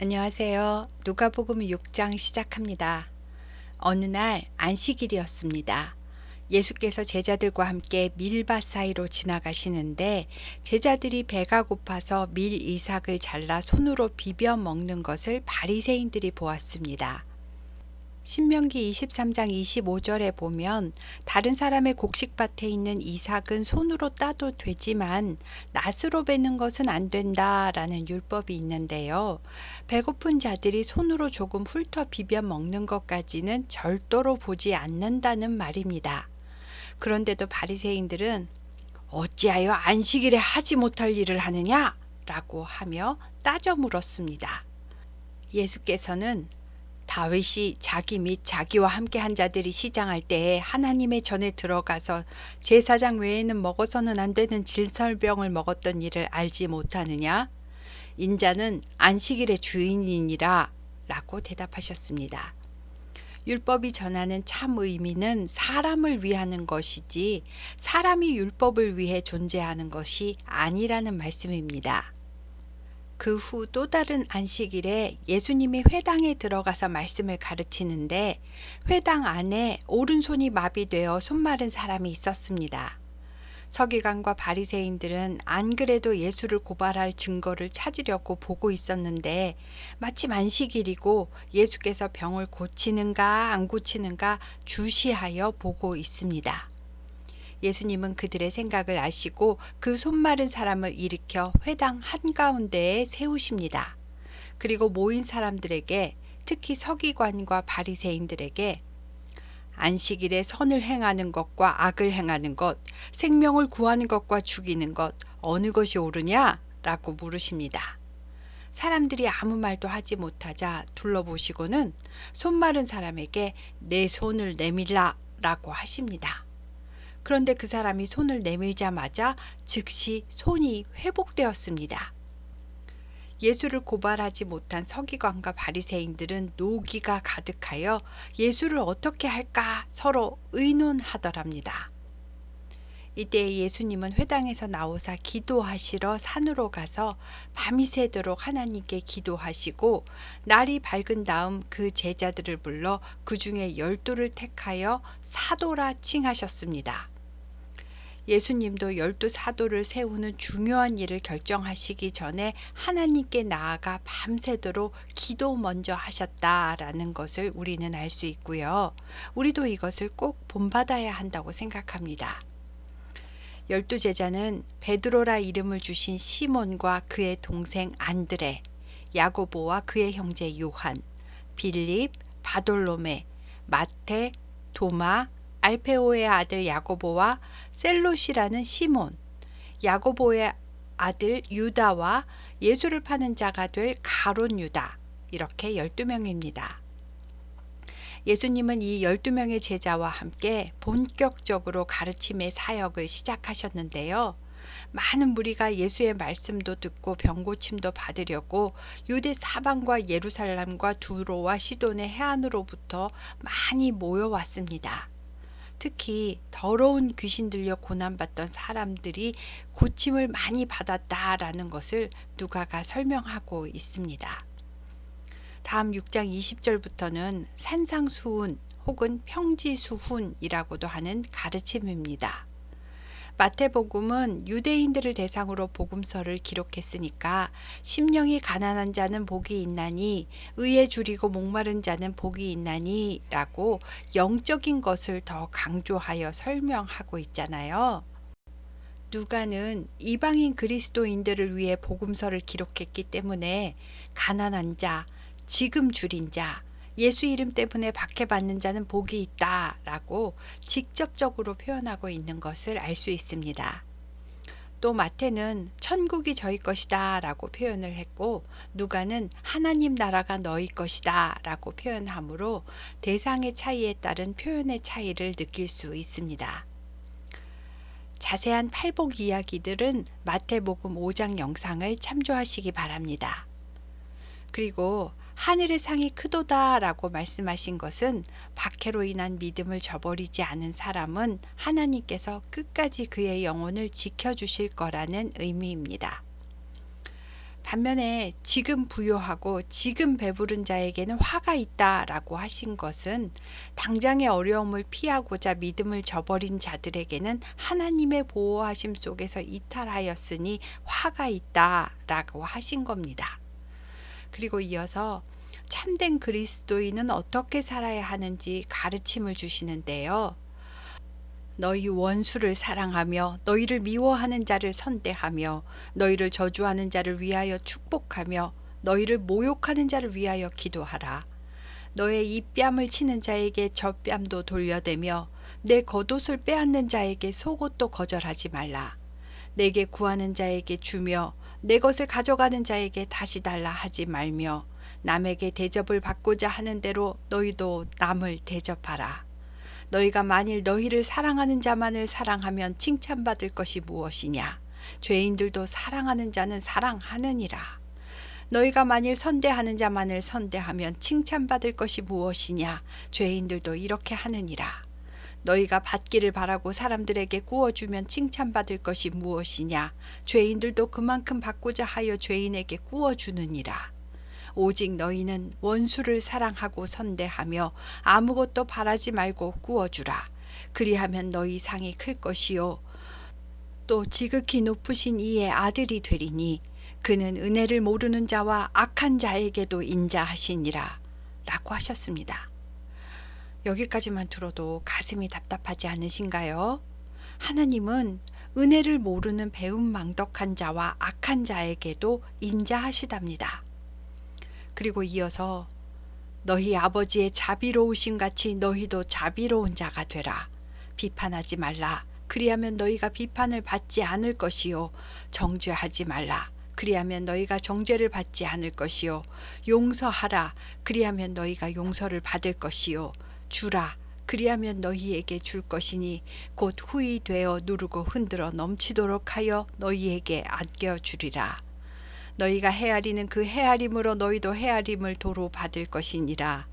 안녕하세요. 누가복음 6장 시작합니다. 어느 날 안식일이었습니다. 예수께서 제자들과 함께 밀밭 사이로 지나가시는데 제자들이 배가 고파서 밀 이삭을 잘라 손으로 비벼 먹는 것을 바리새인들이 보았습니다. 신명기 23장 25절에 보면 다른 사람의 곡식밭에 있는 이삭은 손으로 따도 되지만 낫으로 베는 것은 안 된다라는 율법이 있는데요. 배고픈 자들이 손으로 조금 훑어 비벼 먹는 것까지는 절도로 보지 않는다는 말입니다. 그런데도 바리새인들은 어찌하여 안식일에 하지 못할 일을 하느냐? 라고 하며 따져 물었습니다. 예수께서는 다윗이 자기 및 자기와 함께 한 자들이 시장할 때에 하나님의 전에 들어가서 제사장 외에는 먹어서는 안 되는 질설병을 먹었던 일을 알지 못하느냐? 인자는 안식일의 주인이니라 라고 대답하셨습니다. 율법이 전하는 참 의미는 사람을 위하는 것이지 사람이 율법을 위해 존재하는 것이 아니라는 말씀입니다. 그 후 또 다른 안식일에 예수님이 회당에 들어가서 말씀을 가르치는데 회당 안에 오른손이 마비되어 손 마른 사람이 있었습니다. 서기관과 바리새인들은 안 그래도 예수를 고발할 증거를 찾으려고 보고 있었는데 마침 안식일이고 예수께서 병을 고치는가 안 고치는가 주시하여 보고 있습니다. 예수님은 그들의 생각을 아시고 그 손 마른 사람을 일으켜 회당 한가운데에 세우십니다. 그리고 모인 사람들에게 특히 서기관과 바리새인들에게 안식일에 선을 행하는 것과 악을 행하는 것, 생명을 구하는 것과 죽이는 것 어느 것이 옳으냐? 라고 물으십니다. 사람들이 아무 말도 하지 못하자 둘러보시고는 손 마른 사람에게 내 손을 내밀라 라고 하십니다. 그런데 그 사람이 손을 내밀자마자 즉시 손이 회복되었습니다. 예수를 고발하지 못한 서기관과 바리새인들은 노기가 가득하여 예수를 어떻게 할까 서로 의논하더랍니다. 이때 예수님은 회당에서 나오사 기도하시러 산으로 가서 밤이 새도록 하나님께 기도하시고 날이 밝은 다음 그 제자들을 불러 그 중에 12를 택하여 사도라 칭하셨습니다. 예수님도 12사도를 세우는 중요한 일을 결정하시기 전에 하나님께 나아가 밤새도록 기도 먼저 하셨다라는 것을 우리는 알 수 있고요. 우리도 이것을 꼭 본받아야 한다고 생각합니다. 12제자는 베드로라 이름을 주신 시몬과 그의 동생 안드레, 야고보와 그의 형제 요한, 빌립, 바돌로메, 마태, 도마, 알페오의 아들 야고보와 셀롯이라는 시몬, 야고보의 아들 유다와 예수를 파는 자가 될 가룟 유다, 이렇게 12명입니다. 예수님은 이 12명의 제자와 함께 본격적으로 가르침의 사역을 시작하셨는데요. 많은 무리가 예수의 말씀도 듣고 병고침도 받으려고 유대 사방과 예루살렘과 두로와 시돈의 해안으로부터 많이 모여왔습니다. 특히 더러운 귀신 들려 고난받던 사람들이 고침을 많이 받았다라는 것을 누가가 설명하고 있습니다. 다음 6장 20절부터는 산상수훈 혹은 평지수훈이라고도 하는 가르침입니다. 마태복음은 유대인들을 대상으로 복음서를 기록했으니까 심령이 가난한 자는 복이 있나니 의에 줄이고 목마른 자는 복이 있나니 라고 영적인 것을 더 강조하여 설명하고 있잖아요. 누가는 이방인 그리스도인들을 위해 복음서를 기록했기 때문에 가난한 자, 지금 줄인 자, 예수 이름 때문에 박해받는 자는 복이 있다 라고 직접적으로 표현하고 있는 것을 알 수 있습니다. 또 마태는 천국이 저희 것이다 라고 표현을 했고 누가는 하나님 나라가 너희 것이다 라고 표현하므로 대상의 차이에 따른 표현의 차이를 느낄 수 있습니다. 자세한 팔복 이야기들은 마태복음 5장 영상을 참조하시기 바랍니다. 그리고 하늘의 상이 크도다 라고 말씀하신 것은 박해로 인한 믿음을 저버리지 않은 사람은 하나님께서 끝까지 그의 영혼을 지켜주실 거라는 의미입니다. 반면에 지금 부요하고 지금 배부른 자에게는 화가 있다라고 하신 것은 당장의 어려움을 피하고자 믿음을 저버린 자들에게는 하나님의 보호하심 속에서 이탈하였으니 화가 있다라고 하신 겁니다. 그리고 이어서 참된 그리스도인은 어떻게 살아야 하는지 가르침을 주시는데요. 너희 원수를 사랑하며 너희를 미워하는 자를 선대하며 너희를 저주하는 자를 위하여 축복하며 너희를 모욕하는 자를 위하여 기도하라. 너의 이 뺨을 치는 자에게 저 뺨도 돌려대며 내 겉옷을 빼앗는 자에게 속옷도 거절하지 말라. 내게 구하는 자에게 주며 내 것을 가져가는 자에게 다시 달라 하지 말며 남에게 대접을 받고자 하는 대로 너희도 남을 대접하라. 너희가 만일 너희를 사랑하는 자만을 사랑하면 칭찬받을 것이 무엇이냐? 죄인들도 사랑하는 자는 사랑하느니라. 너희가 만일 선대하는 자만을 선대하면 칭찬받을 것이 무엇이냐? 죄인들도 이렇게 하느니라. 너희가 받기를 바라고 사람들에게 구워주면 칭찬받을 것이 무엇이냐? 죄인들도 그만큼 받고자 하여 죄인에게 구워주느니라. 오직 너희는 원수를 사랑하고 선대하며 아무것도 바라지 말고 구워주라. 그리하면 너희 상이 클 것이요 또 지극히 높으신 이의 아들이 되리니 그는 은혜를 모르는 자와 악한 자에게도 인자하시니라 라고 하셨습니다. 여기까지만 들어도 가슴이 답답하지 않으신가요? 하나님은 은혜를 모르는 배은망덕한 자와 악한 자에게도 인자하시답니다. 그리고 이어서 너희 아버지의 자비로우심 같이 너희도 자비로운 자가 되라. 비판하지 말라. 그리하면 너희가 비판을 받지 않을 것이요. 정죄하지 말라. 그리하면 너희가 정죄를 받지 않을 것이요. 용서하라. 그리하면 너희가 용서를 받을 것이요. 주라. 그리하면 너희에게 줄 것이니 곧 후히 되어 누르고 흔들어 넘치도록 하여 너희에게 안겨주리라. 너희가 헤아리는 그 헤아림으로 너희도 헤아림을 도로 받을 것이니라.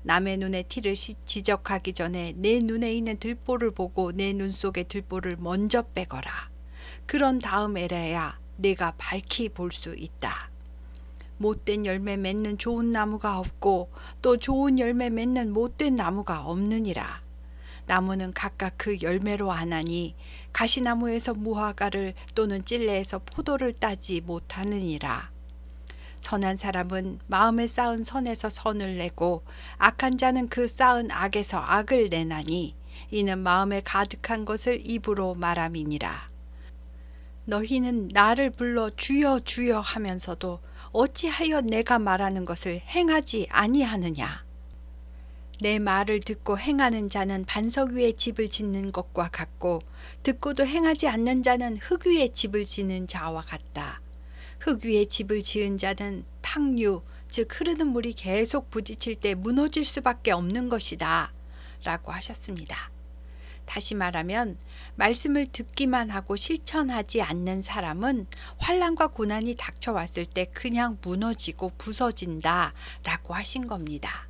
남의 눈에 티를 지적하기 전에 내 눈에 있는 들보를 보고 내 눈 속의 들보를 먼저 빼거라. 그런 다음에라야 내가 밝히 볼 수 있다. 못된 열매 맺는 좋은 나무가 없고 또 좋은 열매 맺는 못된 나무가 없느니라. 나무는 각각 그 열매로 아나니 가시나무에서 무화과를 또는 찔레에서 포도를 따지 못하느니라. 선한 사람은 마음에 쌓은 선에서 선을 내고 악한 자는 그 쌓은 악에서 악을 내나니 이는 마음에 가득한 것을 입으로 말함이니라. 너희는 나를 불러 주여 주여 하면서도 어찌하여 내가 말하는 것을 행하지 아니하느냐? 내 말을 듣고 행하는 자는 반석 위에 집을 짓는 것과 같고 듣고도 행하지 않는 자는 흙 위에 집을 짓는 자와 같다. 흙 위에 집을 지은 자는 탕류, 즉 흐르는 물이 계속 부딪힐 때 무너질 수밖에 없는 것이다 라고 하셨습니다. 다시 말하면 말씀을 듣기만 하고 실천하지 않는 사람은 환난과 고난이 닥쳐왔을 때 그냥 무너지고 부서진다 라고 하신 겁니다.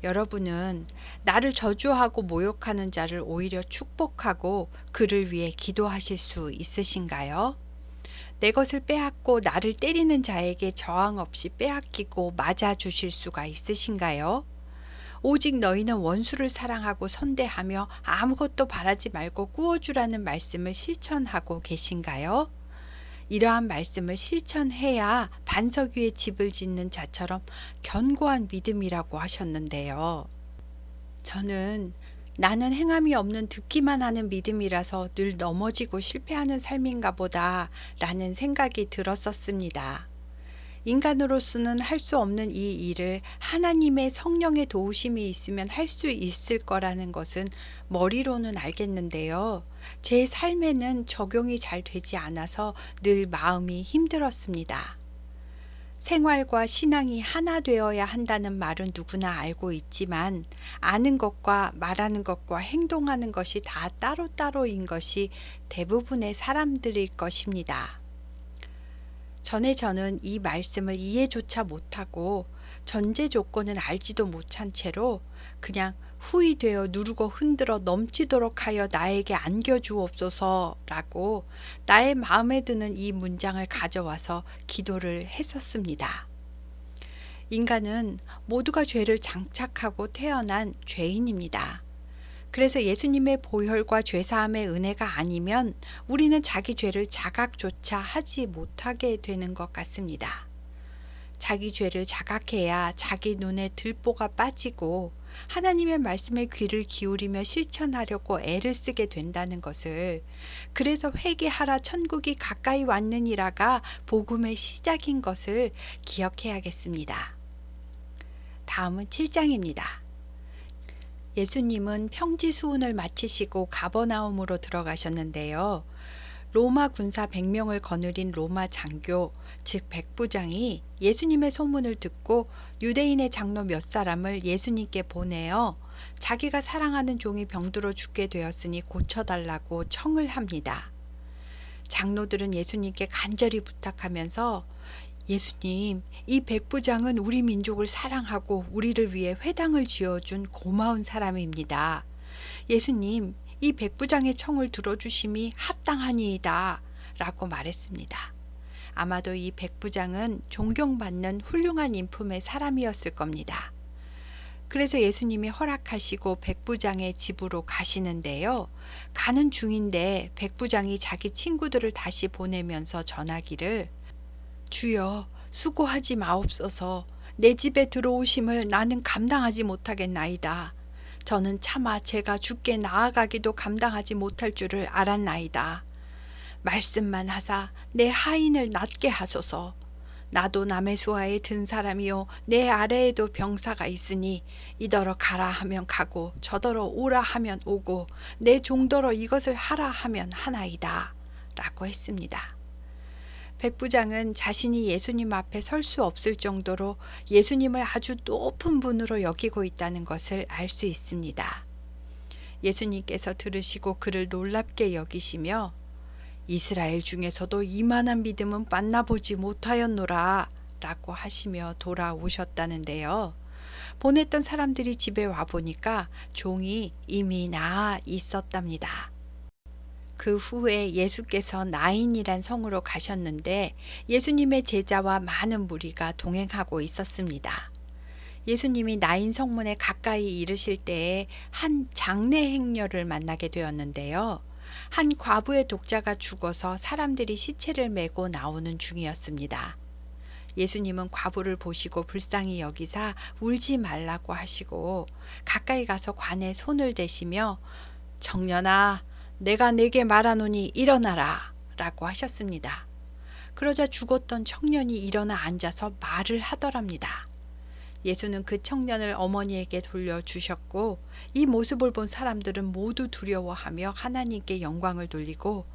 여러분은 나를 저주하고 모욕하는 자를 오히려 축복하고 그를 위해 기도하실 수 있으신가요? 내 것을 빼앗고 나를 때리는 자에게 저항 없이 빼앗기고 맞아주실 수가 있으신가요? 오직 너희는 원수를 사랑하고 선대하며 아무것도 바라지 말고 구워주라는 말씀을 실천하고 계신가요? 이러한 말씀을 실천해야 반석 위에 집을 짓는 자처럼 견고한 믿음이라고 하셨는데요. 저는 나는 행함이 없는 듣기만 하는 믿음이라서 늘 넘어지고 실패하는 삶인가 보다 라는 생각이 들었었습니다. 인간으로서는 할 수 없는 이 일을 하나님의 성령의 도우심이 있으면 할 수 있을 거라는 것은 머리로는 알겠는데요. 제 삶에는 적용이 잘 되지 않아서 늘 마음이 힘들었습니다. 생활과 신앙이 하나 되어야 한다는 말은 누구나 알고 있지만 아는 것과 말하는 것과 행동하는 것이 다 따로따로인 것이 대부분의 사람들일 것입니다. 전에 저는 이 말씀을 이해조차 못하고 전제 조건은 알지도 못한 채로 그냥 후이 되어 누르고 흔들어 넘치도록 하여 나에게 안겨주옵소서라고 나의 마음에 드는 이 문장을 가져와서 기도를 했었습니다. 인간은 모두가 죄를 장착하고 태어난 죄인입니다. 그래서 예수님의 보혈과 죄사함의 은혜가 아니면 우리는 자기 죄를 자각조차 하지 못하게 되는 것 같습니다. 자기 죄를 자각해야 자기 눈에 들보가 빠지고 하나님의 말씀에 귀를 기울이며 실천하려고 애를 쓰게 된다는 것을, 그래서 회개하라 천국이 가까이 왔느니라가 복음의 시작인 것을 기억해야겠습니다. 다음은 7장입니다. 예수님은 평지 수훈을 마치시고 가버나움으로 들어가셨는데요. 로마 군사 100명을 거느린 로마 장교, 즉 백부장이 예수님의 소문을 듣고 유대인의 장로 몇 사람을 예수님께 보내어 자기가 사랑하는 종이 병들어 죽게 되었으니 고쳐달라고 청을 합니다. 장로들은 예수님께 간절히 부탁하면서 예수님, 이 백부장은 우리 민족을 사랑하고 우리를 위해 회당을 지어준 고마운 사람입니다. 예수님, 이 백부장의 청을 들어주심이 합당하니이다 라고 말했습니다. 아마도 이 백부장은 존경받는 훌륭한 인품의 사람이었을 겁니다. 그래서 예수님이 허락하시고 백부장의 집으로 가시는데요. 가는 중인데 백부장이 자기 친구들을 다시 보내면서 전하기를, 주여, 수고하지 마옵소서. 내 집에 들어오심을 나는 감당하지 못하겠나이다. 저는 차마 제가 죽게 나아가기도 감당하지 못할 줄을 알았나이다. 말씀만 하사 내 하인을 낫게 하소서. 나도 남의 수하에 든 사람이요 내 아래에도 병사가 있으니 이더러 가라 하면 가고 저더러 오라 하면 오고 내 종더러 이것을 하라 하면 하나이다 라고 했습니다. 백부장은 자신이 예수님 앞에 설 수 없을 정도로 예수님을 아주 높은 분으로 여기고 있다는 것을 알 수 있습니다. 예수님께서 들으시고 그를 놀랍게 여기시며 이스라엘 중에서도 이만한 믿음은 만나보지 못하였노라 라고 하시며 돌아오셨다는데요. 보냈던 사람들이 집에 와보니까 종이 이미 나아 있었답니다. 그 후에 예수께서 나인이란 성으로 가셨는데 예수님의 제자와 많은 무리가 동행하고 있었습니다. 예수님이 나인 성문에 가까이 이르실 때에 한 장례 행렬을 만나게 되었는데요. 한 과부의 독자가 죽어서 사람들이 시체를 메고 나오는 중이었습니다. 예수님은 과부를 보시고 불쌍히 여기사 울지 말라고 하시고 가까이 가서 관에 손을 대시며 청년아, 내가 네게 말하노니 일어나라 라고 하셨습니다. 그러자 죽었던 청년이 일어나 앉아서 말을 하더랍니다. 예수는 그 청년을 어머니에게 돌려주셨고 이 모습을 본 사람들은 모두 두려워하며 하나님께 영광을 돌리고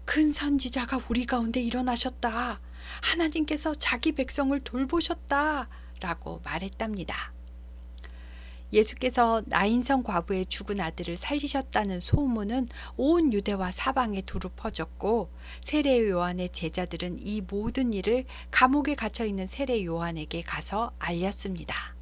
큰 선지자가 우리 가운데 일어나셨다. 하나님께서 자기 백성을 돌보셨다 라고 말했답니다. 예수께서 나인성 과부의 죽은 아들을 살리셨다는 소문은 온 유대와 사방에 두루 퍼졌고 세례 요한의 제자들은 이 모든 일을 감옥에 갇혀 있는 세례 요한에게 가서 알렸습니다.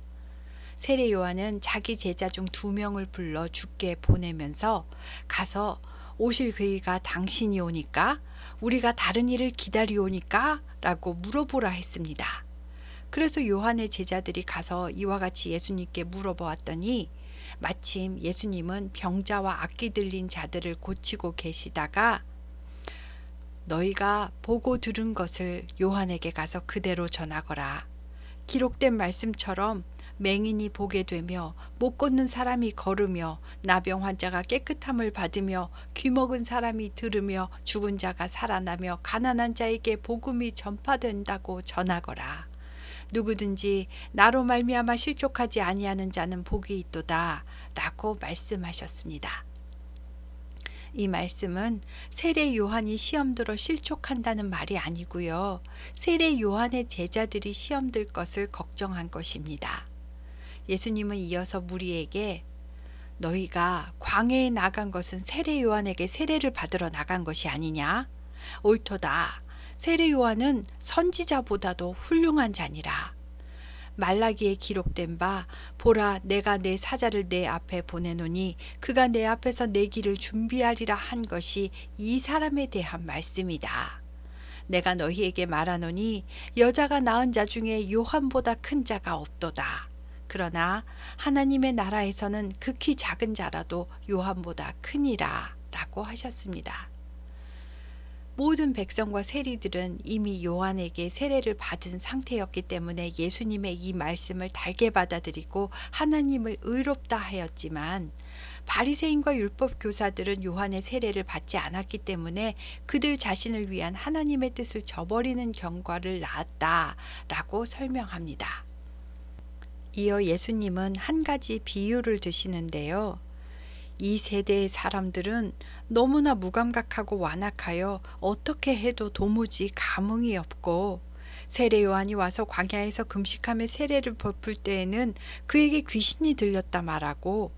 세례 요한은 자기 제자 중 2명을 불러 주께 보내면서 가서 오실 그이가 당신이 오니까 우리가 다른 일을 기다리오니까 라고 물어보라 했습니다. 그래서 요한의 제자들이 가서 이와 같이 예수님께 물어보았더니 마침 예수님은 병자와 악기 들린 자들을 고치고 계시다가 너희가 보고 들은 것을 요한에게 가서 그대로 전하거라. 기록된 말씀처럼 맹인이 보게 되며 못 걷는 사람이 걸으며 나병 환자가 깨끗함을 받으며 귀먹은 사람이 들으며 죽은 자가 살아나며 가난한 자에게 복음이 전파된다고 전하거라. 누구든지 나로 말미암아 실족하지 아니하는 자는 복이 있도다 라고 말씀하셨습니다. 이 말씀은 세례 요한이 시험 들어 실족한다는 말이 아니고요. 세례 요한의 제자들이 시험 들 것을 걱정한 것입니다. 예수님은 이어서 무리에게 너희가 광야에 나간 것은 세례 요한에게 세례를 받으러 나간 것이 아니냐? 옳도다. 세례 요한은 선지자보다도 훌륭한 자니라. 말라기에 기록된 바 보라 내가 내 사자를 내 앞에 보내노니 그가 내 앞에서 내 길을 준비하리라 한 것이 이 사람에 대한 말씀이다. 내가 너희에게 말하노니 여자가 낳은 자 중에 요한보다 큰 자가 없도다. 그러나 하나님의 나라에서는 극히 작은 자라도 요한보다 크니라 라고 하셨습니다. 모든 백성과 세리들은 이미 요한에게 세례를 받은 상태였기 때문에 예수님의 이 말씀을 달게 받아들이고 하나님을 의롭다 하였지만 바리새인과 율법 교사들은 요한의 세례를 받지 않았기 때문에 그들 자신을 위한 하나님의 뜻을 저버리는 경과를 낳았다라고 설명합니다. 이어 예수님은 한 가지 비유를 드시는데요. 이 세대의 사람들은 너무나 무감각하고 완악하여 어떻게 해도 도무지 감흥이 없고 세례 요한이 와서 광야에서 금식하며 세례를 베풀 때에는 그에게 귀신이 들렸다 말하고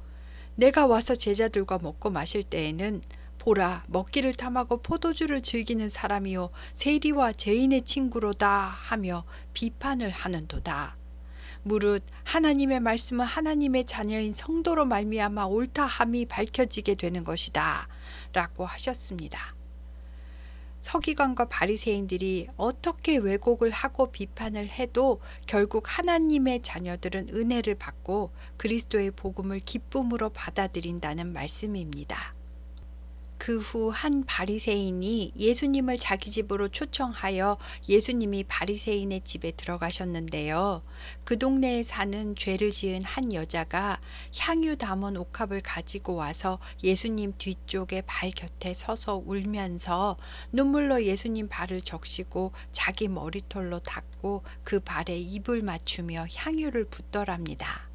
내가 와서 제자들과 먹고 마실 때에는 보라 먹기를 탐하고 포도주를 즐기는 사람이요 세리와 죄인의 친구로다 하며 비판을 하는도다. 무릇 하나님의 말씀은 하나님의 자녀인 성도로 말미암아 옳다함이 밝혀지게 되는 것이다 라고 하셨습니다. 서기관과 바리새인들이 어떻게 왜곡을 하고 비판을 해도 결국 하나님의 자녀들은 은혜를 받고 그리스도의 복음을 기쁨으로 받아들인다는 말씀입니다. 그 후 한 바리새인이 예수님을 자기 집으로 초청하여 예수님이 바리새인의 집에 들어가셨는데요. 그 동네에 사는 죄를 지은 한 여자가 향유 담은 옥합을 가지고 와서 예수님 뒤쪽에 발 곁에 서서 울면서 눈물로 예수님 발을 적시고 자기 머리털로 닦고 그 발에 입을 맞추며 향유를 붓더랍니다.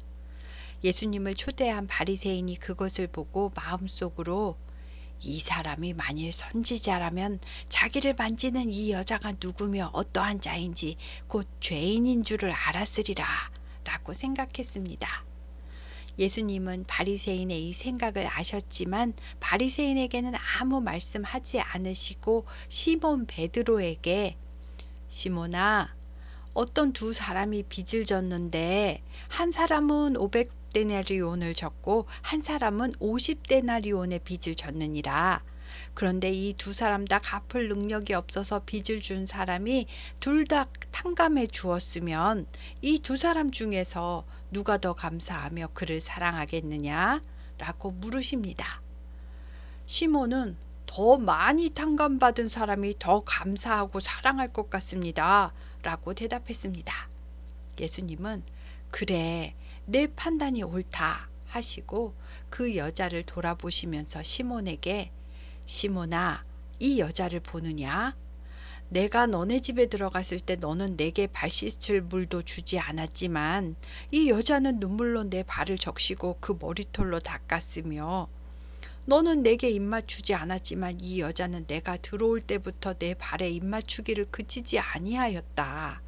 예수님을 초대한 바리새인이 그것을 보고 마음속으로 이 사람이 만일 선지자라면 자기를 만지는 이 여자가 누구며 어떠한 자인지 곧 죄인인 줄을 알았으리라 라고 생각했습니다. 예수님은 바리새인의 이 생각을 아셨지만 바리새인에게는 아무 말씀하지 않으시고 시몬 베드로에게 시몬아 어떤 두 사람이 빚을 졌는데 한 사람은 500데나리온을 졌고 한 사람은 50데나리온의 빚을 졌느니라. 그런데 이 두 사람 다 갚을 능력이 없어서 빚을 준 사람이 둘 다 탕감해 주었으면 이 두 사람 중에서 누가 더 감사하며 그를 사랑하겠느냐? 라고 물으십니다. 시몬은 더 많이 탕감받은 사람이 더 감사하고 사랑할 것 같습니다. 라고 대답했습니다. 예수님은 그래, 내 판단이 옳다 하시고 그 여자를 돌아보시면서 시몬에게 시몬아, 이 여자를 보느냐? 내가 너네 집에 들어갔을 때 너는 내게 발 씻을 물도 주지 않았지만 이 여자는 눈물로 내 발을 적시고 그 머리털로 닦았으며 너는 내게 입맛 주지 않았지만 이 여자는 내가 들어올 때부터 내 발에 입맛 주기를 그치지 아니하였다.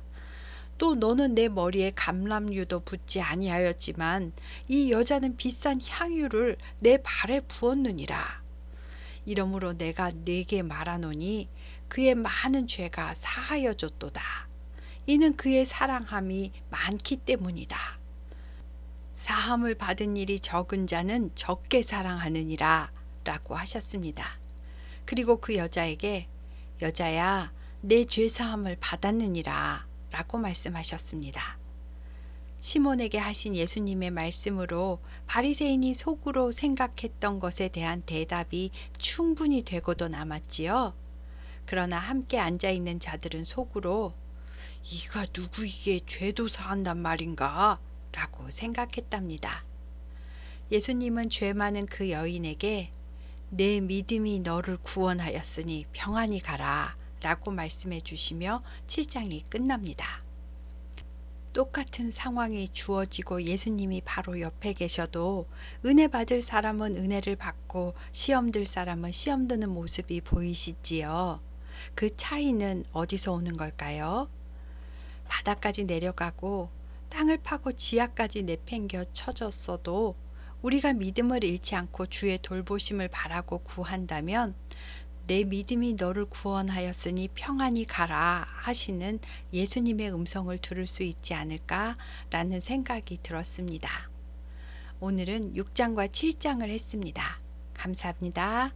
또 너는 내 머리에 감람유도 붓지 아니하였지만 이 여자는 비싼 향유를 내 발에 부었느니라. 이러므로 내가 네게 말하노니 그의 많은 죄가 사하여졌도다. 이는 그의 사랑함이 많기 때문이다. 사함을 받은 일이 적은 자는 적게 사랑하느니라 라고 하셨습니다. 그리고 그 여자에게 여자야 내 죄사함을 받았느니라 라고 말씀하셨습니다. 시몬에게 하신 예수님의 말씀으로 바리새인이 속으로 생각했던 것에 대한 대답이 충분히 되고도 남았지요. 그러나 함께 앉아있는 자들은 속으로 이가 누구이기에 죄도 사한단 말인가? 라고 생각했답니다. 예수님은 죄 많은 그 여인에게 내 믿음이 너를 구원하였으니 평안히 가라 라고 말씀해 주시며 7장이 끝납니다. 똑같은 상황이 주어지고 예수님이 바로 옆에 계셔도 은혜 받을 사람은 은혜를 받고 시험 들 사람은 시험 드는 모습이 보이시지요. 그 차이는 어디서 오는 걸까요? 바다까지 내려가고 땅을 파고 지하까지 내팽겨 쳐졌어도 우리가 믿음을 잃지 않고 주의 돌보심을 바라고 구한다면 내 믿음이 너를 구원하였으니 평안히 가라 하시는 예수님의 음성을 들을 수 있지 않을까라는 생각이 들었습니다. 오늘은 6장과 7장을 했습니다. 감사합니다.